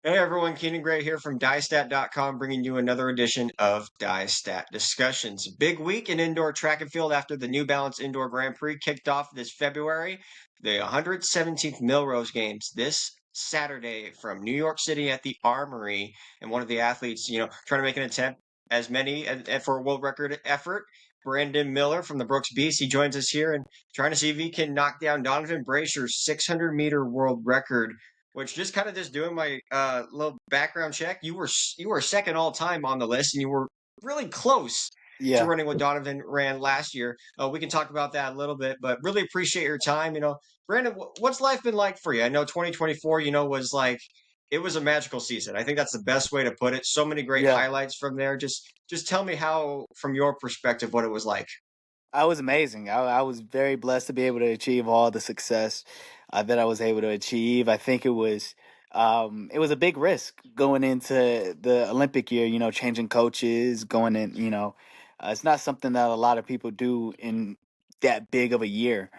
Hey everyone, Keenan Gray here from DyeStat.com, bringing you another edition of DyeStat Discussions. Big week in indoor track and field after the New Balance Indoor Grand Prix kicked off this February. The 117th Millrose Games this Saturday from New York City at the Armory, and one of the athletes, trying to make an attempt as many for a world record effort. Brandon Miller from the Brooks Beast, he joins us here and trying to see if he can knock down Donavan Brazier's 600-meter world record, which just doing my little background check. You were second all time on the list, and you were really close to Yeah. running what Donovan ran last year. We can talk about that a little bit, but really appreciate your time. Brandon, what's life been like for you? I know 2024, was like it was a magical season. I think that's the best way to put it. So many great Yeah. highlights from there. Just tell me how, from your perspective, what it was like. I was amazing. I was very blessed to be able to achieve all the success that I was able to achieve. I think it was a big risk going into the Olympic year, changing coaches, going in, it's not something that a lot of people do in that big of a year.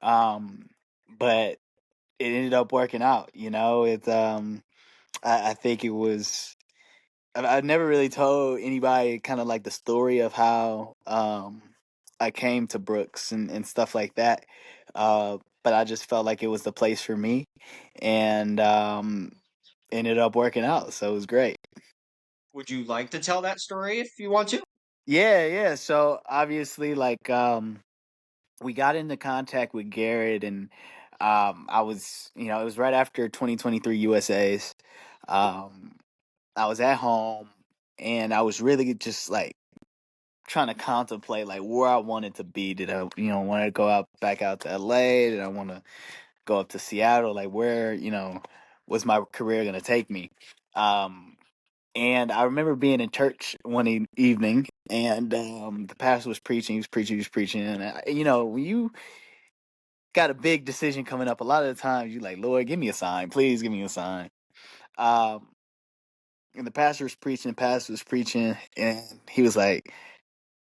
But it ended up working out, I think it was I've never really told anybody kind of like the story of how I came to Brooks and stuff like that. But I just felt like it was the place for me, and ended up working out. So it was great. Would you like to tell that story if you want to? Yeah, yeah. So obviously, like, we got into contact with Garrett, and I was, it was right after 2023 USA's. Um, I was at home, and I was really just like trying to contemplate like where I wanted to be. Did I, want to go out back out to LA? Did I want to go up to Seattle? Like where, was my career going to take me? Um, and I remember being in church one evening, and the pastor was preaching. He was preaching, and when you got a big decision coming up, a lot of the times you like, Lord, give me a sign, please give me a sign. Um, and the pastor was preaching, and he was like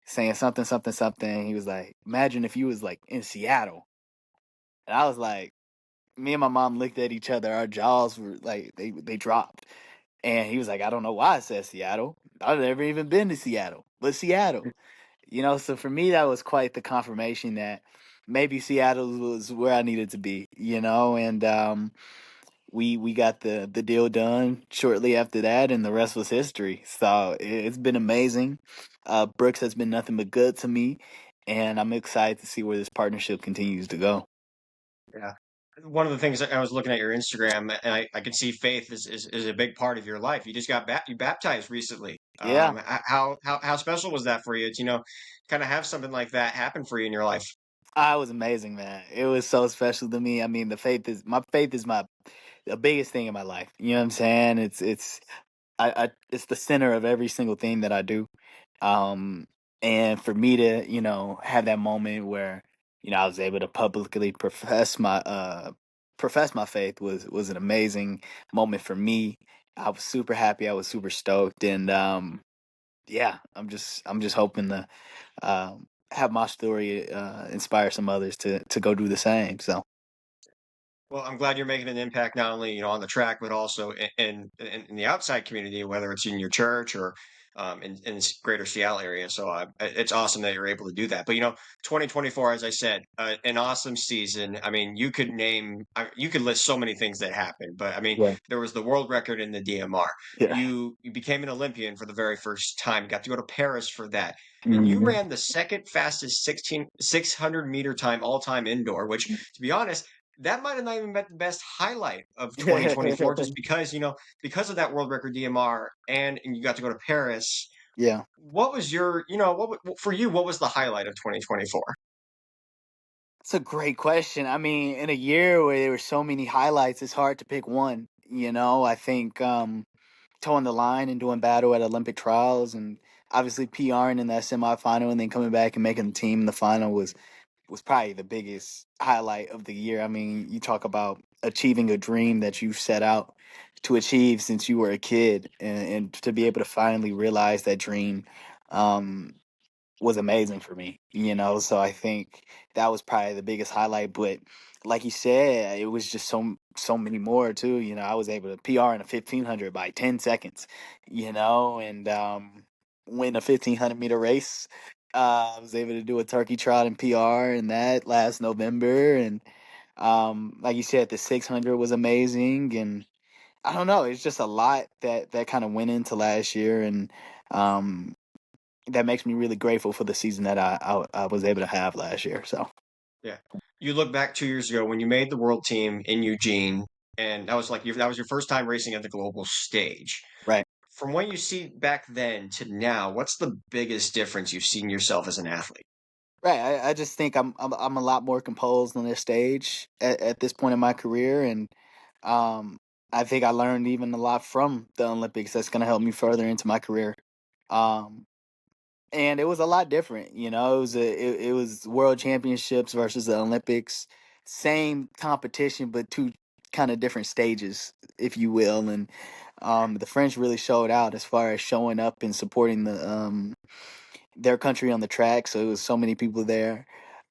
saying something, something, something. He was like, imagine if you was like in Seattle. And I was like, me and my mom looked at each other. Our jaws were like, they dropped. And he was like, I don't know why I said Seattle. I've never even been to Seattle, but Seattle. So for me, that was quite the confirmation that maybe Seattle was where I needed to be, and we got the deal done shortly after that, and the rest was history. So it's been amazing. Brooks has been nothing but good to me, and I'm excited to see where this partnership continues to go. Yeah. One of the things that I was looking at your Instagram, and I can see faith is a big part of your life. You just got you baptized recently. Yeah, How special was that for you to, kind of have something like that happen for you in your life? I was amazing, man. It was so special to me. I mean, my faith is my the biggest thing in my life. You know what I'm saying? It's the center of every single thing that I do. Um, and for me to, have that moment where, I was able to publicly profess my faith was an amazing moment for me. I was super happy. I was super stoked, and yeah, I'm just hoping to have my story inspire some others to go do the same. So Well, I'm glad you're making an impact not only, on the track, but also in the outside community, whether it's in your church or in this greater Seattle area. So it's awesome that you're able to do that. But 2024, as I said, an awesome season. I mean, you could list so many things that happened, but I mean, yeah, there was the world record in the DMR. yeah. You became an Olympian for the very first time. You got to go to Paris for that. And you Mhm. ran the second fastest 600-meter time all time indoor, which, to be honest, that might have not even been the best highlight of 2024, just because, because of that world record DMR, and you got to go to Paris. Yeah. What was your, for you, what was the highlight of 2024? That's a great question. I mean, in a year where there were so many highlights, it's hard to pick one. I think towing the line and doing battle at Olympic trials, and obviously PRing in that semifinal, and then coming back and making the team in the final was probably the biggest highlight of the year. I mean, you talk about achieving a dream that you set out to achieve since you were a kid, and to be able to finally realize that dream. Um, was amazing for me, So I think that was probably the biggest highlight. But like you said, it was just so many more too. I was able to PR in a 1500 by 10 seconds, and win a 1500-meter race. I was able to do a turkey trot in PR in that last November, and like you said, the 600 was amazing, and I don't know, it's just a lot that kind of went into last year, and um, that makes me really grateful for the season that I was able to have last year. So Yeah. You look back 2 years ago when you made the world team in Eugene, and that was that was your first time racing at the global stage. right. From what you see back then to now, what's the biggest difference you've seen yourself as an athlete? Right. I just think I'm a lot more composed on this stage at this point in my career, and um, I think I learned even a lot from the Olympics that's going to help me further into my career. Um, and it was a lot different. It was World Championships versus the Olympics, same competition but two kind of different stages, if you will. And the French really showed out as far as showing up and supporting their country on the track. So it was so many people there.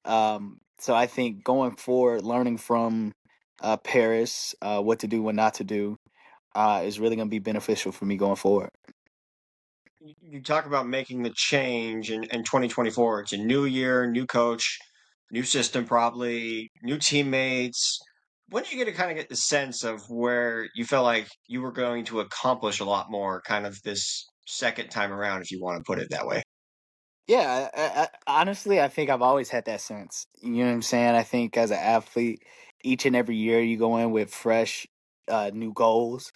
So I think going forward, learning from Paris, what to do, what not to do, is really going to be beneficial for me going forward. You talk about making the change in 2024. It's a new year, new coach, new system, probably new teammates. When did you get to kind of get the sense of where you felt like you were going to accomplish a lot more kind of this second time around, if you want to put it that way? Yeah, honestly, I think I've always had that sense. You know what I'm saying? I think as an athlete, each and every year you go in with fresh, new goals,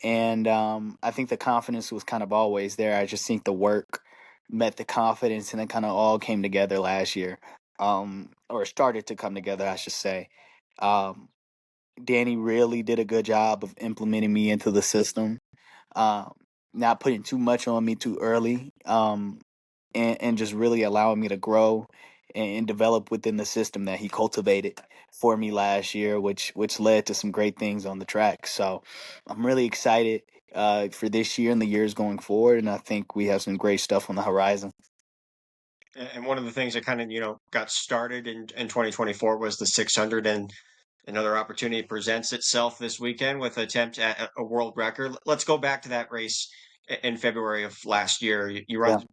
and I think the confidence was kind of always there. I just think the work met the confidence, and it kind of all came together last year, or started to come together, I should say. Um, Danny really did a good job of implementing me into the system, um, not putting too much on me too early, and just really allowing me to grow and develop within the system that he cultivated for me last year, which led to some great things on the track. So I'm really excited for this year and the years going forward, and I think we have some great stuff on the horizon. And one of the things that kind of, got started in 2024 was the 600, and another opportunity presents itself this weekend with attempt at a world record. Let's go back to that race in February of last year. You Yeah. run,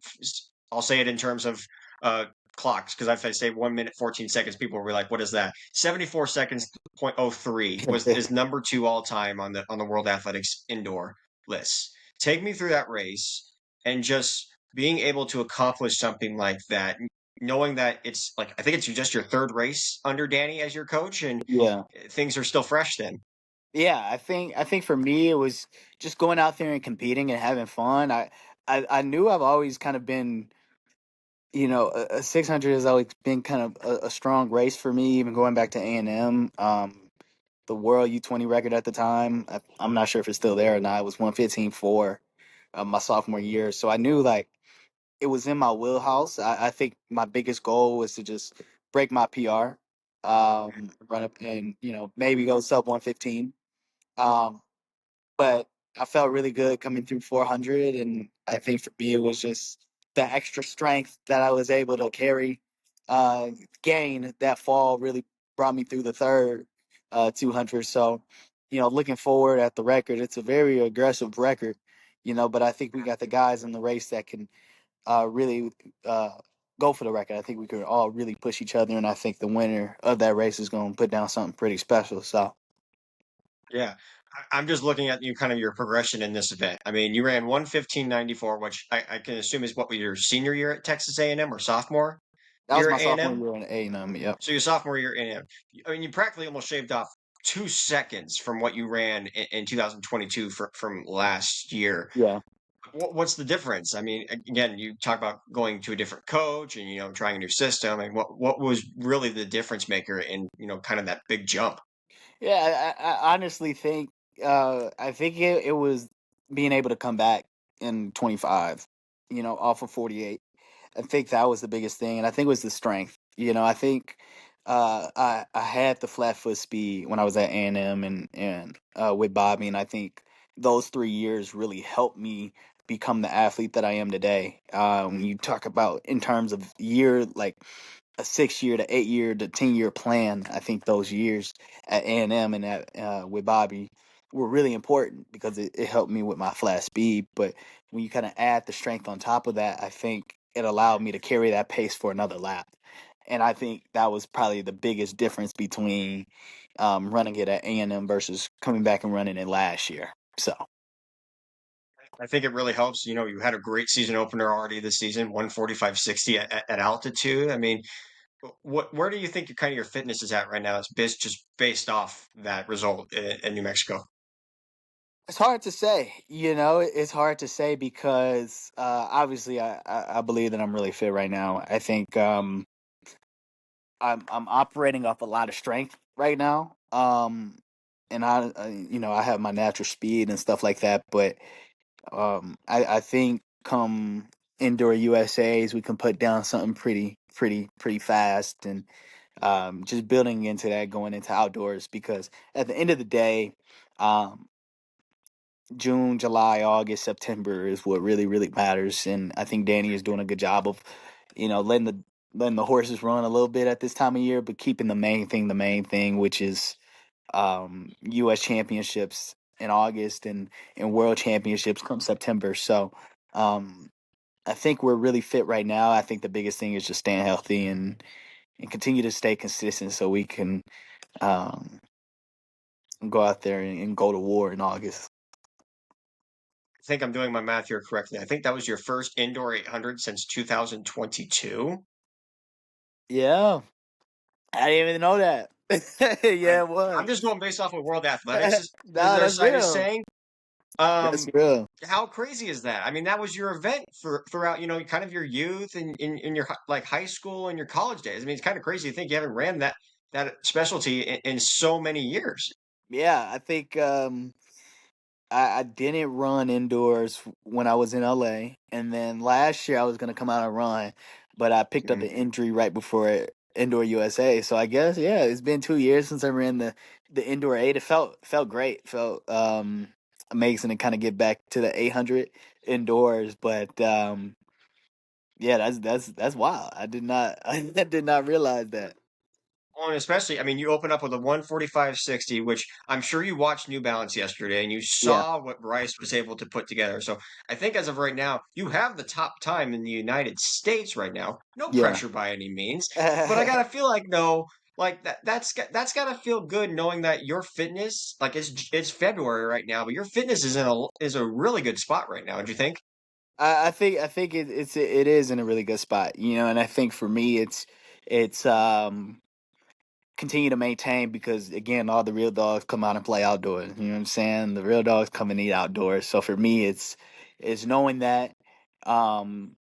I'll say it in terms of uh, clocks, because if I say 1 minute, 14 seconds, people will be like, what is that? 74 seconds, point oh three is number two all time on the World Athletics indoor list. Take me through that race and just being able to accomplish something like that, knowing that it's like, I think it's just your third race under Danny as your coach, and Yeah. things are still fresh then. Yeah, I think for me it was just going out there and competing and having fun. I knew I've always kind of been, a 600 has always been kind of a strong race for me, even going back to A&M. The world U20 record at the time, I'm not sure if it's still there or not. It was 115.4 my sophomore year. So I knew like it was in my wheelhouse. I think my biggest goal was to just break my PR, run up and, maybe go sub 115. Um, but I felt really good coming through 400, and I think for me it was just the extra strength that I was able to carry, uh, gain that fall really brought me through the third 200. So, looking forward at the record, it's a very aggressive record, but I think we got the guys in the race that can really go for the record. I think we could all really push each other, and I think the winner of that race is going to put down something pretty special. So, Yeah. I'm just looking at you kind of your progression in this event. I mean, you ran 115.94, which I can assume is what was your senior year at Texas A&M or sophomore that was year my at sophomore A&M. year in A&M. Yep. So your sophomore year at A&M. I mean, you practically almost shaved off 2 seconds from what you ran in 2022 from last year. Yeah. What's the difference? I mean, again, you talk about going to a different coach and trying a new system. And what was really the difference maker in kind of that big jump? Yeah, I honestly think I think it was being able to come back in 25, off of 48. I think that was the biggest thing, and I think it was the strength. I think I had the flat foot speed when I was at A&M and with Bobby, and I think those 3 years really helped me become the athlete that I am today. When you talk about in terms of year, like a 6 year to 8 year to 10 year plan. I think those years at A&M and at with Bobby were really important because it helped me with my flat speed. But when you kind of add the strength on top of that, I think it allowed me to carry that pace for another lap. And I think that was probably the biggest difference between running it at A&M versus coming back and running it last year. So I think it really helps. You know, you had a great season opener already this season, 145.60 at altitude. I mean, where do you think your kind of your fitness is at right now? It's just based off that result in New Mexico. it's hard to say. It's hard to say because obviously I believe that I'm really fit right now. I think I'm operating off a lot of strength right now. And I have my natural speed and stuff like that. But I think come indoor USA's we can put down something pretty fast and just building into that going into outdoors because at the end of the day, um, June, July, August, September is what really matters, and I think Danny is doing a good job of, letting the horses run a little bit at this time of year, but keeping the main thing, which is U.S. championships in August and World championships come September. So um, I think we're really fit right now. I think the biggest thing is just staying healthy and continue to stay consistent so we can um, go out there and go to war in August. I think I'm doing my math here correctly. I think that was your first indoor 800 since 2022. Yeah, I didn't even know that. Yeah, I'm it was. I'm just going based off of World Athletics, as No, their that's site is real. saying. That's Um, real. how crazy is that? I mean, that was your event for throughout, kind of your youth and in your like high school and your college days. I mean, it's kind of crazy to think you haven't ran that specialty in so many years. Yeah, I think I didn't run indoors when I was in LA, and then last year I was gonna come out and run, but I picked up Mm. an injury right before indoor USA. So I guess yeah, it's been 2 years since I ran the indoor eight. It felt great, felt amazing to kind of get back to the 800 indoors. But yeah, that's wild. I did not I did not realize that. Well, and especially, I mean, you open up with a 145.60, which I'm sure you watched New Balance yesterday and you Yeah, saw what Bryce was able to put together. So I think as of right now, you have the top time in the United States right now. No yeah. pressure by any means, but I gotta feel like no, like that's gotta feel good knowing that your fitness, like it's February right now, but your fitness is a really good spot right now. Don't you think? I think it is in a really good spot, and I think for me it's continue to maintain because again all the real dogs come out and play outdoors. You know what I'm saying? The real dogs come and eat outdoors. So for me it's knowing that um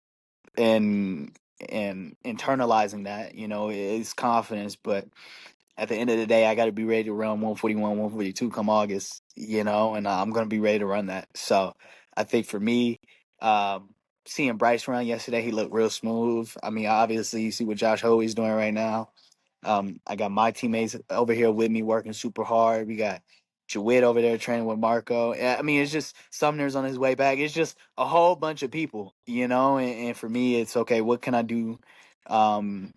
and and internalizing that, it's confidence, but at the end of the day, I got to be ready to run 141, 142 come August, and I'm going to be ready to run that. So I think for me, um, seeing Bryce run yesterday, he looked real smooth. I mean, obviously, you see what Josh Hoey's doing right now. I got my teammates over here with me working super hard. We got Jawid over there training with Marco. I mean, it's just Sumner's on his way back. It's just a whole bunch of people, and for me, it's okay. What can I do um,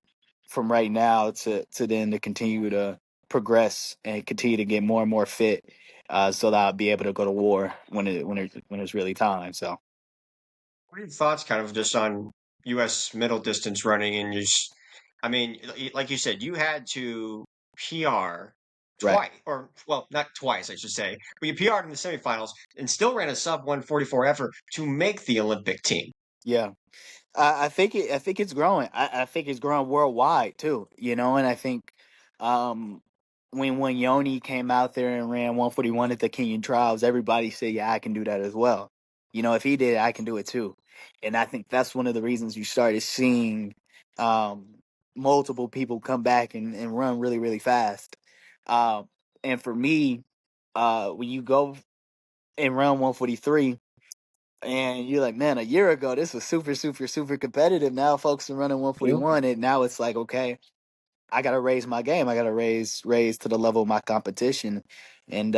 from right now to then to continue to progress and continue to get more and more fit, so that I'll be able to go to war when it's really time. So What are your thoughts kind of just on US middle distance running and just, I mean, like you said, you had to PR right, twice, or well, not twice, I should say, but you PR'd in the semifinals and still ran a sub 144 effort to make the Olympic team. yeah. I think it's growing. I think it's growing worldwide too. And I think um, when Yoni came out there and ran 141 at the Kenyan trials, everybody said, "Yeah, I can do that as well." If he did, it, I can do it too. And I think that's one of the reasons you started seeing um, multiple people come back and run really fast. And for me, when you go and run 143 and you're like, man, a year ago this was super competitive. Now folks are running Yeah. 141, and now it's like, okay, I gotta raise my game. I gotta raise to the level of my competition. And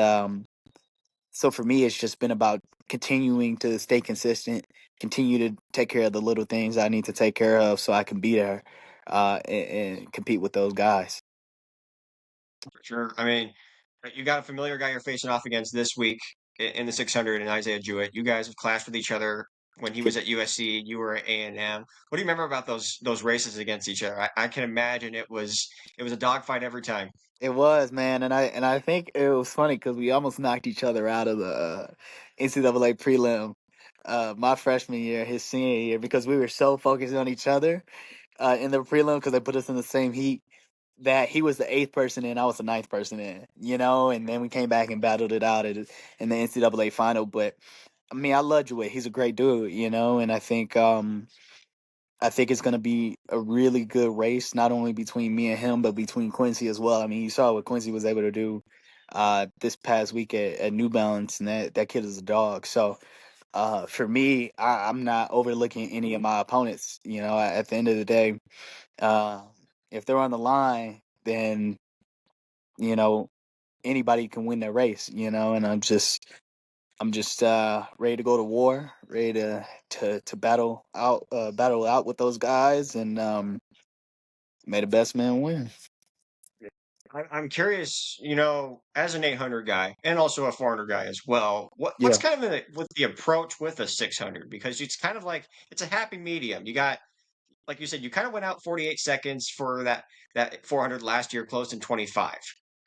so for me, it's just been about continuing to stay consistent, continue to take care of the little things I need to take care of so I can be there. and compete with those guys. For sure. I mean, you got a familiar guy you're facing off against this week in the 600 and Isaiah Jewett. You guys have clashed with each other when he was at USC. You were at A&M. What do you remember about those races against each other? I can imagine it was a dogfight every time. It was, man, and I think it was funny because we almost knocked each other out of the NCAA prelim my freshman year, his senior year, because we were so focused on each other in the prelim because they put us in the same heat that he was the eighth person in, I was the ninth person in, and then we came back and battled it out in the NCAA final. But I mean, I love Jewett. He's a great dude, and I think it's going to be a really good race, not only between me and him, but between Quincy as well. I mean, you saw what Quincy was able to do this past week at New Balance, and that kid is a dog. So for me, I'm not overlooking any of my opponents. At the end of the day, uh, if they're on the line, then you know anybody can win that race. And I'm just ready to go to war, ready to battle out with those guys, and may the best man win. I'm curious, as an 800 guy and also a 400 guy as well, what's Yeah. kind of with the approach with a 600? Because it's kind of like it's a happy medium. You got, like you said, you kind of went out 48 seconds for that 400 last year, closed in 25,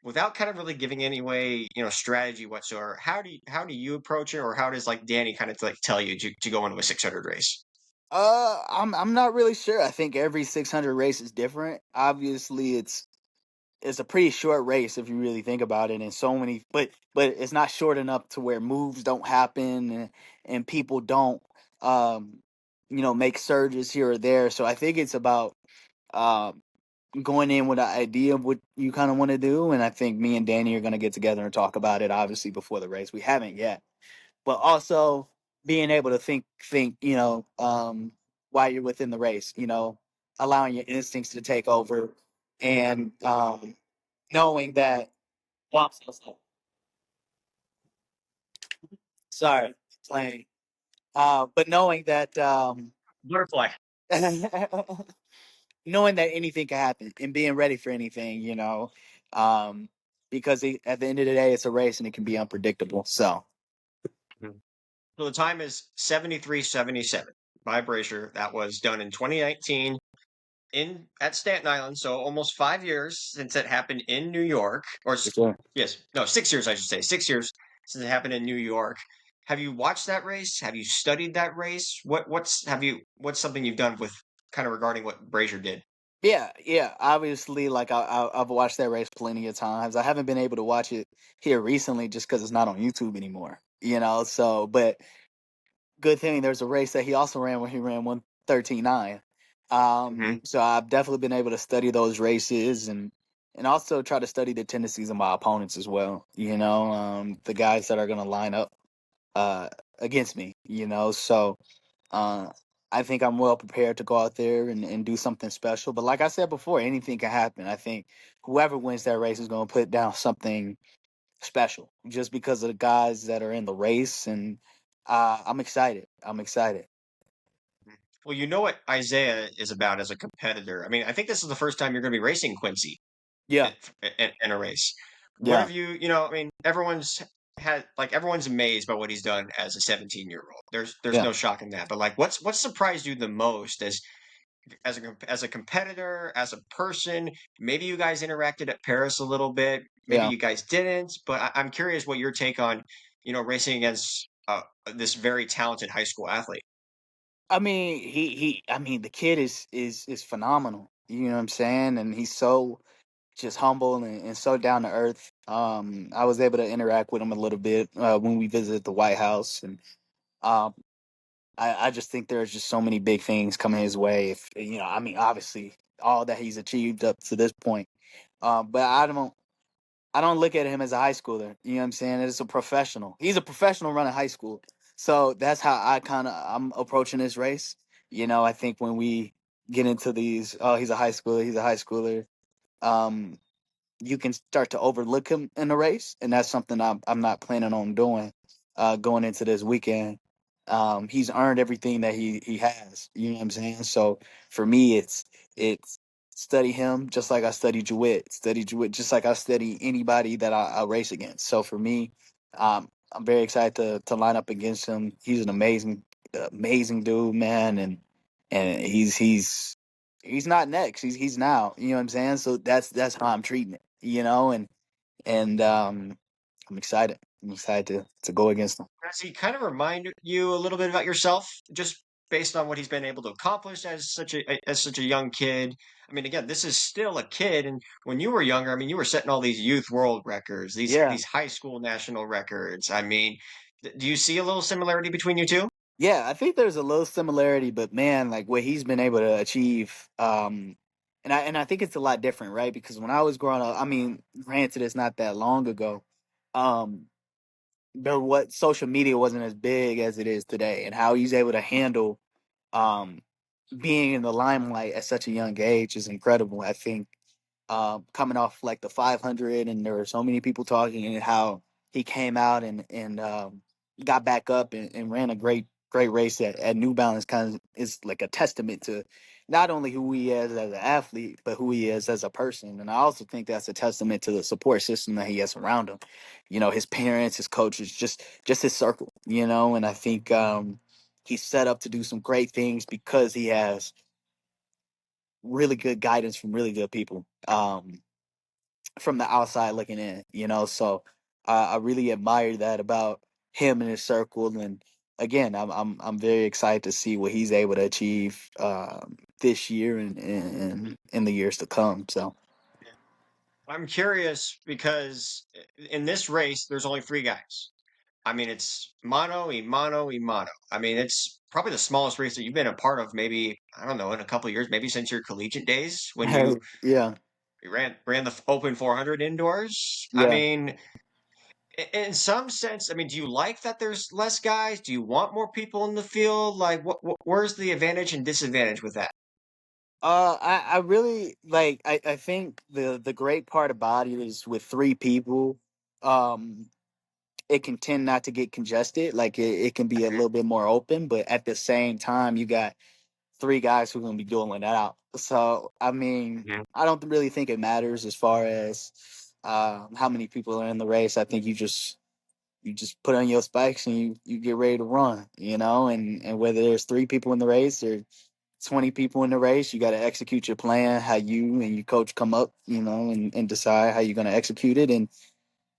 without kind of really giving any way, strategy whatsoever. How do you approach it, or how does like Danny kind of like tell you to go into a 600 race? I'm not really sure. I think every 600 race is different. Obviously, it's a pretty short race if you really think about it, and so many, but it's not short enough to where moves don't happen and people don't um make surges here or there. So I think it's about um going in with an idea of what you kind of want to do, and I think me and Danny are going to get together and talk about it. Obviously, before the race, we haven't yet, but also being able to think, while you're within the race, allowing your instincts to take over, and knowing that. Well, I'm so sorry, playing. But knowing that, Butterfly. knowing that anything can happen and being ready for anything, um, because at the end of the day, it's a race and it can be unpredictable. So, Mhm. So the time is 73:77 by Brazier. That was done in 2019 in at Staten Island, so almost 5 years since it happened in New York, for sure. yes, no, 6 years, I should say, 6 years since it happened in New York. Have you watched that race? Have you studied that race? What's something you've done with kind of regarding what Brazier did? Yeah, yeah. Obviously, like I've watched that race plenty of times. I haven't been able to watch it here recently just because it's not on YouTube anymore. So but good thing there's a race that he also ran when he ran 1:13.9. Hmm. So I've definitely been able to study those races and also try to study the tendencies of my opponents as well. The guys that are going to line up uh, against me. So uh, I think I'm well prepared to go out there and do something special. But like I said before, anything can happen. I think whoever wins that race is going to put down something special just because of the guys that are in the race. And I'm excited. I'm excited. Well, you know what Isaiah is about as a competitor. I mean, I think this is the first time you're going to be racing Quincy Yeah. in a race. What Yeah. have I mean, everyone's amazed by what he's done as a 17-year-old. There's Yeah. no shock in that. But like, what's surprised you the most as a competitor, as a person? Maybe you guys interacted at Paris a little bit. Maybe Yeah. you guys didn't. But I'm curious what your take on, racing against this very talented high school athlete. I mean, I mean, the kid is phenomenal. You know what I'm saying? And he's so just humble and so down to earth. I was able to interact with him a little bit when we visited the White House, and um, I just think there's just so many big things coming his way. If I mean, obviously, all that he's achieved up to this point. But I don't look at him as a high schooler. You know what I'm saying? It's a professional. He's a professional running high school. So that's how I'm approaching this race. I think when we get into these, oh, he's a high schooler, he's a high schooler. Um, you can start to overlook him in the race, and that's something I'm not planning on doing going into this weekend. He's earned everything that he has. You know what I'm saying? So for me, it's study him just like I study Jewett just like I study anybody that I race against. So for me, I'm very excited to line up against him. He's an amazing dude, man, and he's not next. He's now. You know what I'm saying? So that's how I'm treating it. You know, and I'm excited. I'm excited to go against him. Does he kind of remind you a little bit about yourself, just based on what he's been able to accomplish as such a young kid? I mean, again, this is still a kid, and when you were younger, I mean, you were setting all these youth world records, Yeah. these high school national records. I mean, do you see a little similarity between you two? Yeah, I think there's a little similarity, but man, like what he's been able to achieve, and I think it's a lot different, right? Because when I was growing up, I mean, granted, it's not that long ago, um, there what social media wasn't as big as it is today, and how he's able to handle, um, being in the limelight at such a young age is incredible. I think coming off like the 500, and there were so many people talking, and how he came out and got back up and ran a great race at New Balance kind of is like a testament to not only who he is as an athlete, but who he is as a person. And I also think that's a testament to the support system that he has around him. You know, his parents, his coaches, just his circle. You know, and I think he's set up to do some great things because he has really good guidance from really good people. From the outside looking in, you know. So I really admire that about him and his circle. And again, I'm very excited to see what he's able to achieve this year and in the years to come. So I'm curious because in this race, there's only three guys. I mean, it's mano. I mean, it's probably the smallest race that you've been a part of, maybe, I don't know, in a couple of years, maybe since your collegiate days when yeah, you ran the Open 400 indoors. I yeah. mean, in some sense, I mean, do you like that there's less guys? Do you want more people in the field? Like, where's the advantage and disadvantage with that? I really like. I think the great part about it is with three people, um, it can tend not to get congested. Like it can be a Mhm, little bit more open, but at the same time, you got three guys who are going to be dueling that out. So, I mean, mhm. I don't really think it matters as far as how many people are in the race. I think you just put on your spikes and you get ready to run, you know. And whether there's three people in the race or 20 people in the race, you got to execute your plan, how you and your coach come up, you know, and decide how you're going to execute it. And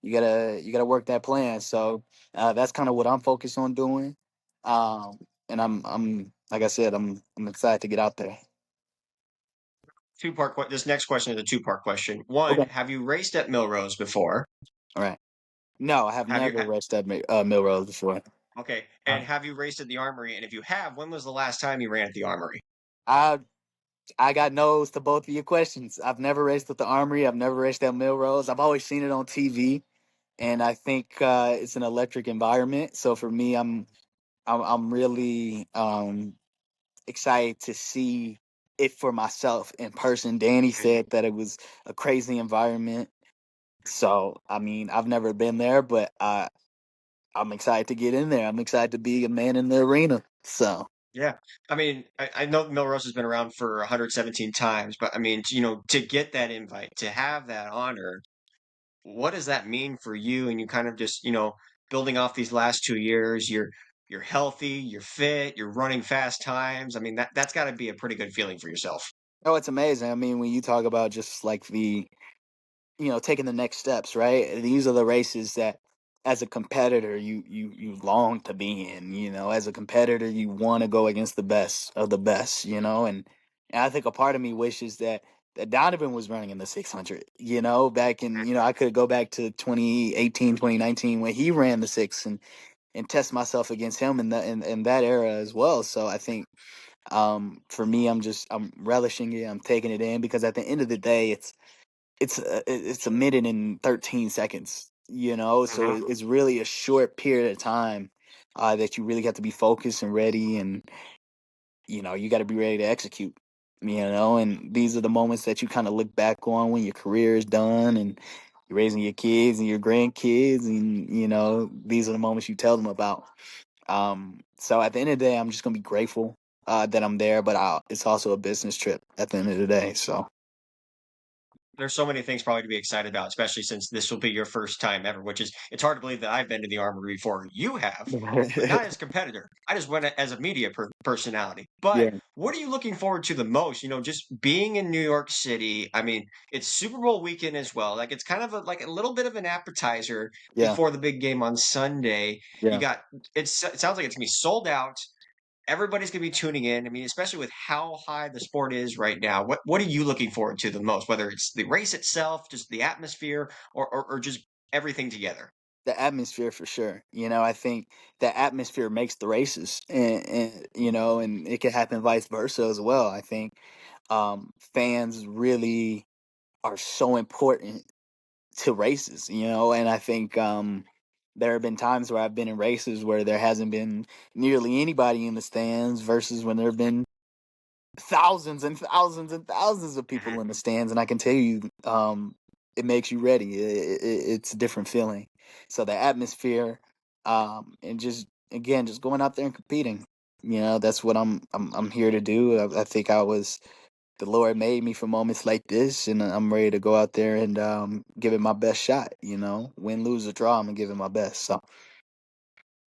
you gotta work that plan. So that's kind of what I'm focused on doing. And I'm like I said, I'm excited to get out there. This next question is a two-part question. One, Okay. have you raced at Millrose before? All right. No, I have Have you? never raced at Millrose before. Okay. And Uh, have you raced at the Armory? And if you have, when was the last time you ran at the Armory? I I got no's to both of your questions. I've never raced at the Armory. I've never raced at Millrose. I've always seen it on TV, and I think it's an electric environment. So for me, I'm really excited to see it for myself in person. Danny Mhm. said that it was a crazy environment. So, I mean, I've never been there, but I'm excited to get in there. I'm excited to be a man in the arena. So, Yeah. I mean, I know Millrose has been around for 117 times, but I mean, to get that invite, to have that honor, what does that mean for you? And you kind of just, building off these last 2 years, you're healthy, you're fit, you're running fast times. I mean, that's got to be a pretty good feeling for yourself. oh, it's amazing. I mean, when you talk about just like taking the next steps, right? These are the races that as a competitor you long to be in, as a competitor you want to go against the best of the best, and I think a part of me wishes that Donovan was running in the 600, back in, I could go back to 2018, 2019 when he ran the 6 and test myself against him in that era as well. So I think for me I'm relishing it. I'm taking it in because at the end of the day it's a minute and 13 seconds, so Hmm. it's really a short period of time that you really have to be focused and ready, and you got to be ready to execute, and these are the moments that you kind of look back on when your career is done and you're raising your kids and your grandkids, and these are the moments you tell them about. So at the end of the day, I'm just gonna be grateful that I'm there, but it's also a business trip at the end of the day. So There's so many things probably to be excited about, especially since this will be your first time ever, which is it's hard to believe that I've been to the Armory before. You have, but not as a competitor. I just went as a media personality. But Yeah, what are you looking forward to the most? Just being in New York City. I mean, it's Super Bowl weekend as well. Like it's kind of like a little bit of an appetizer yeah, before the big game on Sunday. You yeah. got it sounds like it's gonna be sold out. Everybody's going to be tuning in. I mean, especially with how high the sport is right now. What are you looking forward to the most? Whether it's the race itself, just the atmosphere, or just everything together. The atmosphere for sure. I think the atmosphere makes the races, and it can happen vice versa as well. I think fans really are so important to races, and I think there have been times where I've been in races where there hasn't been nearly anybody in the stands versus when there have been thousands and thousands and thousands of people in the stands, and I can tell you, it makes you ready. It's a different feeling. So the atmosphere, and just again, just going out there and competing. That's what I'm here to do. I think the Lord made me for moments like this, and I'm ready to go out there and give it my best shot. Win, lose, or draw, I'm gonna give it my best. So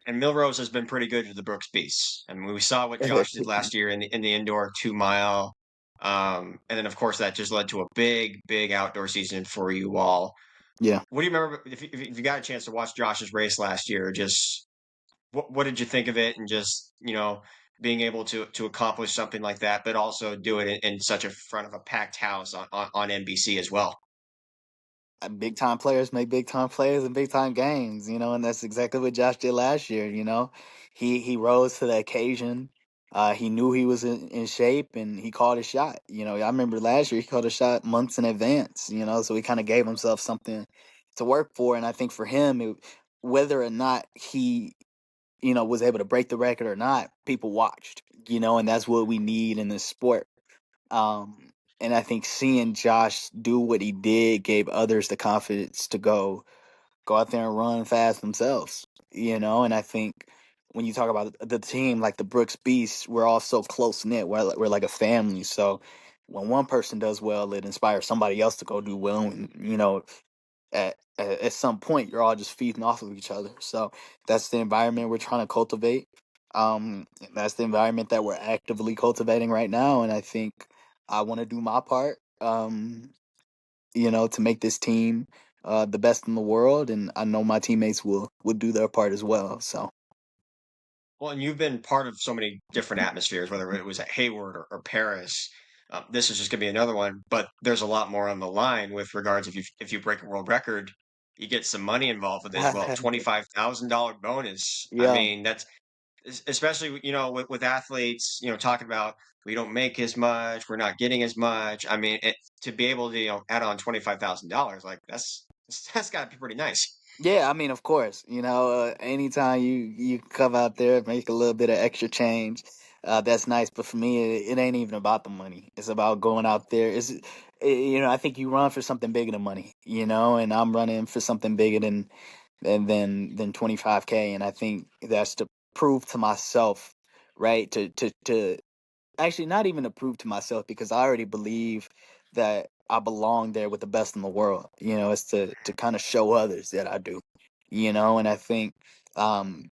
And Millrose has been pretty good to the Brooks Beast. I mean, we saw what Josh did last year in the indoor 2 mile, and then of course that just led to a big outdoor season for you all. yeah. What do you remember if you got a chance to watch Josh's race last year? Just what did you think of it, and just being able to accomplish something like that, but also do it in such a front of a packed house on NBC as well. Big time players make big time players in big time games, and that's exactly what Josh did last year. He rose to the occasion. He knew he was in shape, and he called a shot. I remember last year he called a shot months in advance. So he kind of gave himself something to work for, and I think for him, whether or not he was able to break the record or not, people watched. And that's what we need in this sport. Um, and I think seeing Josh do what he did gave others the confidence to go out there and run fast themselves. And I think when you talk about the team, like the Brooks Beasts, we're all so close knit. We're like a family. So when one person does well, it inspires somebody else to go do well. And at some point, you're all just feeding off of each other. So that's the environment we're trying to cultivate. That's the environment that we're actively cultivating right now, and I think I want to do my part. To make this team the best in the world, and I know my teammates will do their part as well. So Well, and you've been part of so many different atmospheres, whether it was at Hayward or Paris. This is just going to be another one, but there's a lot more on the line with regards if you break a world record, you get some money involved with it as well. $25,000 bonus. I yeah, mean, that's especially with athletes, talking about we don't make as much, we're not getting as much. I mean, to be able to add on $25,000, like that's got to be pretty nice. yeah. I mean, of course, anytime you come out there make a little bit of extra change, that's nice. But for me, it ain't even about the money. It's about going out there. I think you run for something bigger than money. And I'm running for something bigger than 25K, and I think that's to prove to myself, right? To actually not even to prove to myself, because I already believe that I belong there with the best in the world. It's to kind of show others that I do. And I think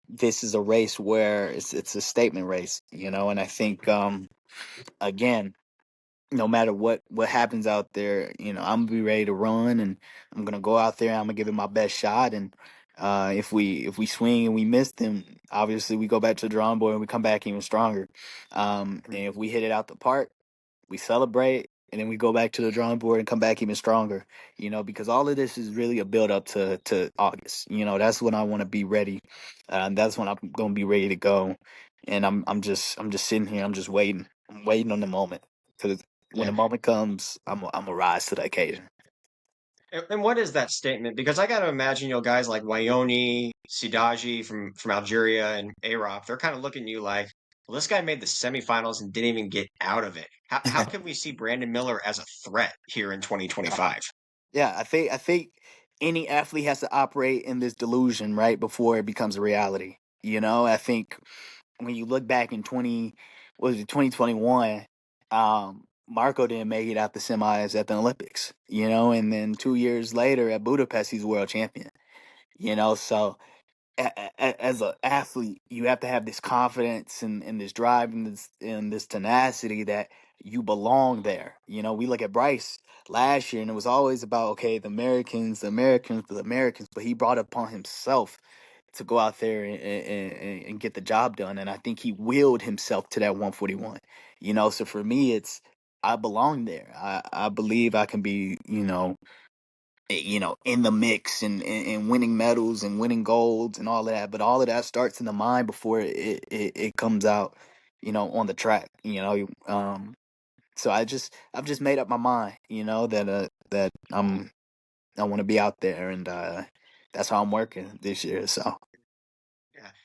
this is a race where it's a statement race. And I think again, no matter what happens out there, I'm gonna be ready to run, and I'm gonna go out there. I'm gonna give it my best shot, and if we swing and we miss, then obviously we go back to the drawing board and we come back even stronger. And if we hit it out the park, we celebrate, and then we go back to the drawing board and come back even stronger. Because all of this is really a build up to August. That's when I want to be ready. That's when I'm gonna be ready to go, and I'm just sitting here. I'm just waiting. I'm waiting on the moment, because when Yeah. the moment comes, I'm a rise to the occasion. And what is that statement? Because I got to imagine, guys like Wyoni, Sidaji from Algeria, and Arop, they're kind of looking at you like, well, this guy made the semifinals and didn't even get out of it. How can we see Brandon Miller as a threat here in Yeah, 2025? yeah. I think any athlete has to operate in this delusion right before it becomes a reality. I think when you look back in 2021, Marco didn't make it out the semis at the Olympics, and then 2 years later at Budapest, he's world champion, so as an athlete, you have to have this confidence and this drive and this tenacity that you belong there. We look at Bryce last year, and it was always about okay, the Americans, but he brought it upon himself to go out there and get the job done, and I think he willed himself to that 141. So for me, it's I belong there. I believe I can be in the mix and winning medals and winning golds and all of that. But all of that starts in the mind before it comes out, on the track. So I've just made up my mind, that I want to be out there, and that's how I'm working this year. So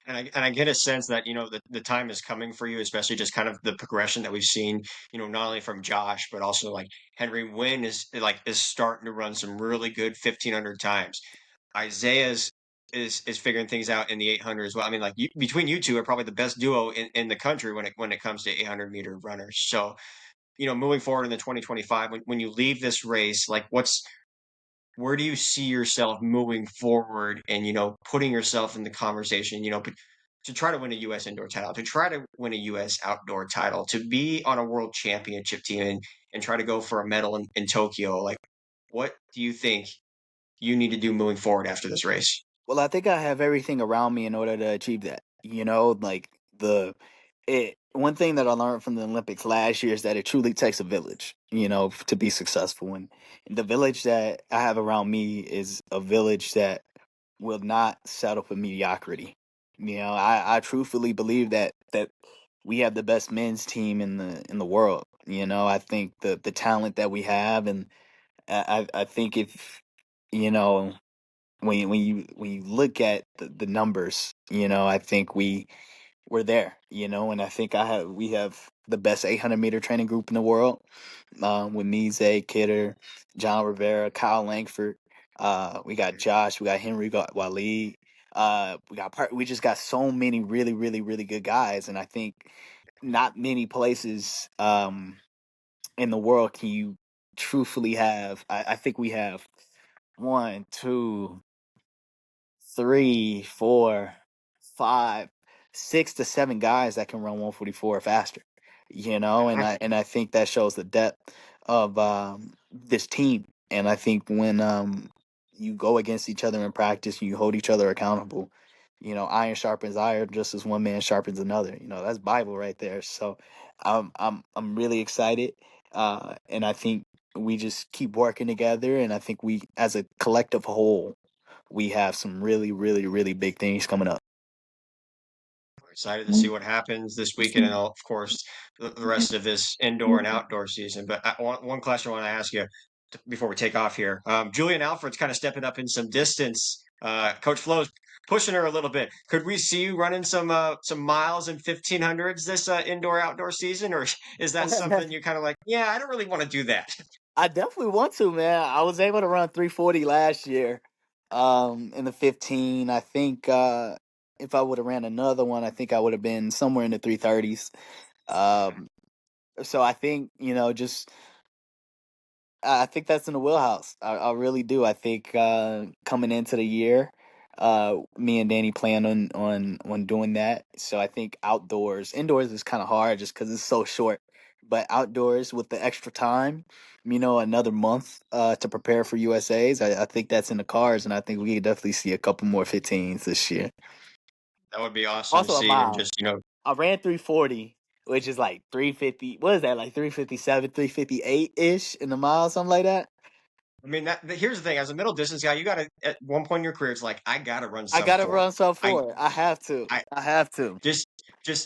Yeah, and I get a sense that the time is coming for you, especially just kind of the progression that we've seen. Not only from Josh, but also like Henry Wynn is starting to run some really good 1500 times. Isaiah's is figuring things out in the 800 as well. I mean, like between you two are probably the best duo in the country when it comes to 800-meter runners. So moving forward in the 2025, when you leave this race, like where do you see yourself moving forward and putting yourself in the conversation, to try to win a US indoor title, to try to win a US outdoor title, to be on a world championship team and try to go for a medal in Tokyo? Like, what do you think you need to do moving forward after this race? well, I think I have everything around me in order to achieve that. Like one thing that I learned from the Olympics last year is that it truly takes a village, to be successful. And the village that I have around me is a village that will not settle for mediocrity. I truthfully believe that we have the best men's team in the world. I think the talent that we have, and I think if you know when you look at the numbers, I think we're there, and I think we have the best 800-meter training group in the world, with me, Zay Kidder, John Rivera, Kyle Langford. We got Josh, we got Henry, got Waleed. We just got so many really, really, really good guys, and I think not many places in the world can you truthfully have. I think we have one, two, three, four, five, 6 to 7 guys that can run 144 or faster. And I think that shows the depth of this team. And I think when you go against each other in practice, you hold each other accountable. Iron sharpens iron just as one man sharpens another. That's Bible right there. So I'm really excited, and I think we just keep working together. And I think we, as a collective whole, we have some really, really, really big things coming up. Excited to see what happens this weekend, and of course the rest of this indoor and outdoor season. But one question I want to ask you before we take off here: Julian Alfred's kind of stepping up in some distance. Coach Flo's pushing her a little bit. Could we see you running some miles in 1500s this indoor outdoor season, or is that something you're kind of like, yeah, I don't really want to do that? I definitely want to, man. I was able to run 340 last year, in the 15. I think if I would have ran another one, I think I would have been somewhere in the 330s. Um, so I think just I think that's in the wheelhouse. I really do. I think coming into the year, me and Danny plan on doing that. So I think indoors is kind of hard just because it's so short. But outdoors with the extra time, another month to prepare for USA's, I think that's in the cards, and I think we could definitely see a couple more 15s this year. That would be awesome to Also a see, and mile. just I ran 340, which is like 350. What is that? Like 357, 358 ish in the mile, something like that. I mean, here's the thing: as a middle distance guy, you got to at one point in your career, it's like I got to run I sub gotta four. run sub I, 4. I have to. I I have to. just,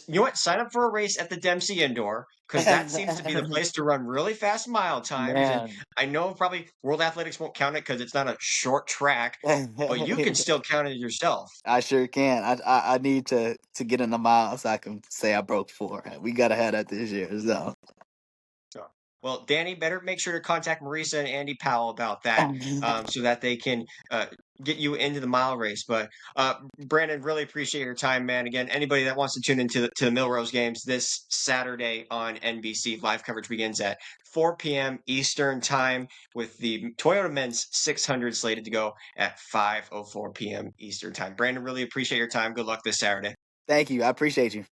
you know what? Sign up for a race at the Dempsey Indoor because that seems to be the place to run really fast mile times. And Man. I know probably World Athletics won't count it because it's not a short track, but you can still count it yourself. I sure can. I need to get in the miles so I can say I broke 4. We gotta have that this year. So So, well, Danny, better make sure to contact Marisa and Andy Powell about that, so that they can get you into the mile race. But Brandon, really appreciate your time, man. Again, anybody that wants to tune into the Millrose Games this Saturday on NBC, live coverage begins at 4 p.m. Eastern time, with the Toyota Men's 600 slated to go at 5:04 p.m. Eastern time. Brandon, really appreciate your time. Good luck this Saturday. Thank you. I appreciate you.